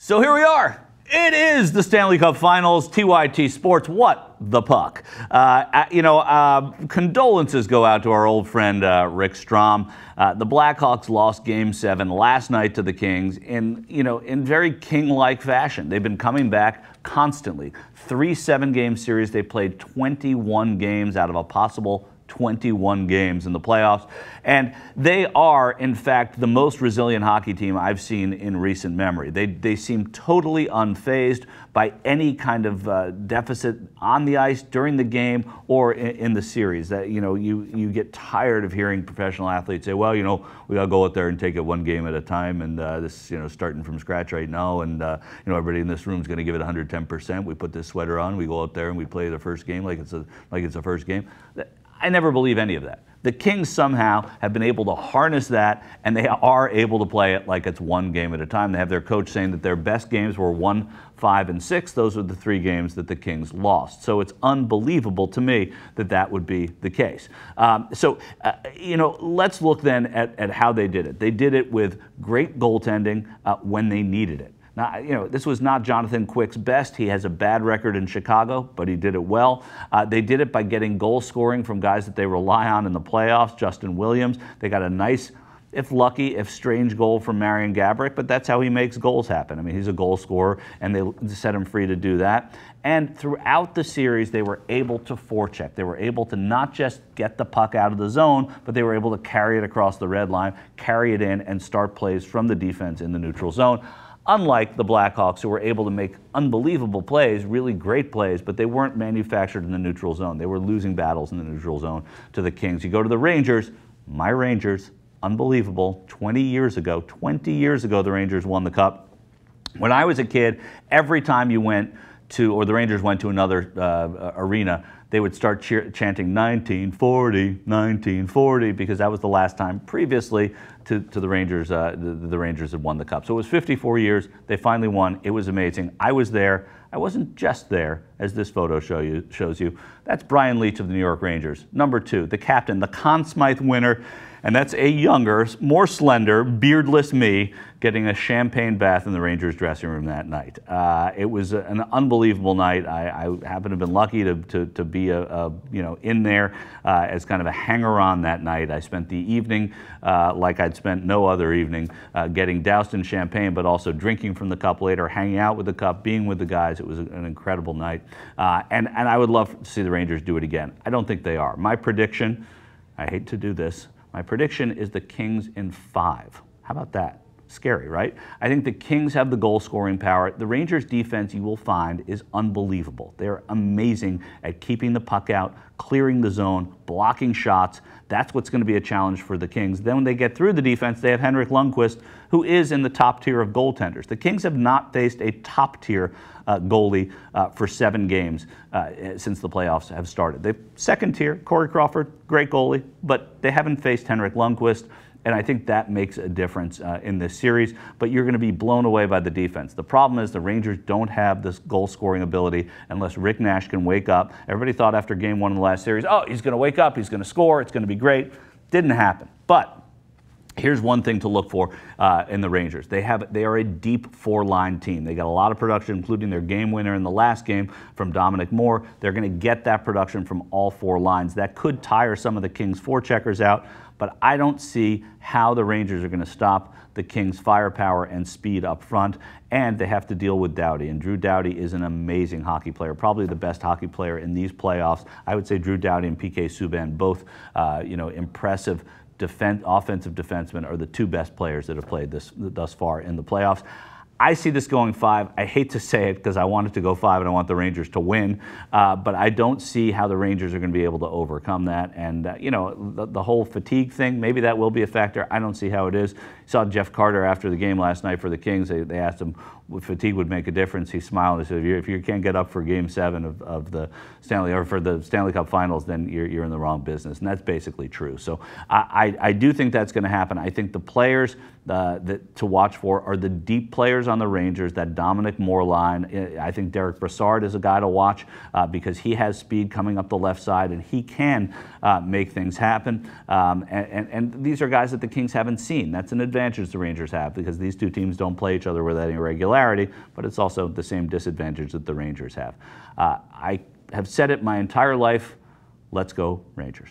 So here we are. It is the Stanley Cup Finals, TYT Sports. What the puck? Condolences go out to our old friend Rick Strom. The Blackhawks lost Game 7 last night to the Kings in very King-like fashion. They've been coming back constantly. 3 7-game series. They played 21 games out of a possible 21 games in the playoffs. And they are, in fact, the most resilient hockey team I've seen in recent memory. They seem totally unfazed by any kind of deficit on the ice during the game or in the series. That you get tired of hearing professional athletes say, well, we got to go out there and take it one game at a time, and this starting from scratch right now, and everybody in this room is going to give it 110%. We put this sweater on, we go out there and we play the first game like it's a first game. I never believe any of that. The Kings somehow have been able to harness that, and they are able to play it like it's one game at a time. They have their coach saying that their best games were 1, 5, and 6. Those are the 3 games that the Kings lost. So it's unbelievable to me that that would be the case. Let's look then at how they did it. They did it with great goaltending when they needed it. Now, this was not Jonathan Quick's best. He has a bad record in Chicago, but he did it well. They did it by getting goal scoring from guys that they rely on in the playoffs. Justin Williams. They got a nice, if lucky, if strange goal from Marian Gaborik, but that's how he makes goals happen. I mean, he's a goal scorer, and they set him free to do that. And throughout the series, they were able to forecheck. They were able to not just get the puck out of the zone, but they were able to carry it across the red line, carry it in, and start plays from the defense in the neutral zone. Unlike the Blackhawks, who were able to make unbelievable plays, really great plays, but they weren't manufactured in the neutral zone. They were losing battles in the neutral zone to the Kings. You go to the Rangers, my Rangers, unbelievable. 20 years ago, the Rangers won the Cup. When I was a kid, every time you went to, or the Rangers went to another arena, they would start chanting 1940, 1940, because that was the last time previously to the Rangers. The Rangers had won the Cup. So it was 54 years. They finally won. It was amazing. I was there. I wasn't just there, as this photo shows you. That's Brian Leetch of the New York Rangers. Number 2, the captain, the Conn Smythe winner. And that's a younger, more slender, beardless me getting a champagne bath in the Rangers dressing room that night. It was an unbelievable night. I happen to have been lucky to be in there as kind of a hanger-on that night. I spent the evening like I'd spent no other evening, getting doused in champagne, but also drinking from the cup later, hanging out with the cup, being with the guys. It was an incredible night. And I would love to see the Rangers do it again. I don't think they are. My prediction, I hate to do this, my prediction is the Kings in 5. How about that? Scary, right? I think the Kings have the goal-scoring power. The Rangers' defense, you will find, is unbelievable. They're amazing at keeping the puck out, clearing the zone, blocking shots. That's what's going to be a challenge for the Kings. Then when they get through the defense, they have Henrik, who is in the top tier of goaltenders. The Kings have not faced a top-tier goalie for 7 games since the playoffs have started. They've second tier, Corey Crawford, great goalie, but they haven't faced Henrik Lundqvist. And I think that makes a difference in this series. But you're going to be blown away by the defense. The problem is the Rangers don't have this goal-scoring ability unless Rick Nash can wake up. Everybody thought after Game 1 of the last series, oh, he's going to wake up, he's going to score, it's going to be great. Didn't happen. But here's one thing to look for in the Rangers. They are a deep 4-line team. They got a lot of production, including their game winner in the last game from Dominic Moore. They're going to get that production from all 4 lines. That could tire some of the Kings' forecheckers out, but I don't see how the Rangers are going to stop the Kings' firepower and speed up front, and they have to deal with Doughty. And Drew Doughty is an amazing hockey player, probably the best hockey player in these playoffs. I would say Drew Doughty and PK Subban, both impressive offensive defensemen, are the 2 best players that have played thus far in the playoffs. I see this going 5. I hate to say it because I want it to go 5 and I want the Rangers to win, but I don't see how the Rangers are going to be able to overcome that. And, the whole fatigue thing, maybe that will be a factor. I don't see how it is. Saw Jeff Carter after the game last night for the Kings. They asked him if fatigue would make a difference. He smiled and said, if you can't get up for Game 7 of the Stanley Cup Finals, then you're in the wrong business. And that's basically true. So I do think that's going to happen. I think the players to watch for are the deep players on the Rangers, that Dominic Moore line. I think Derek Brassard is a guy to watch because he has speed coming up the left side, and he can make things happen. And these are guys that the Kings haven't seen. That's an advantage. advantage the Rangers have because these two teams don't play each other with any regularity, but it's also the same disadvantage that the Rangers have. I have said it my entire life, let's go Rangers.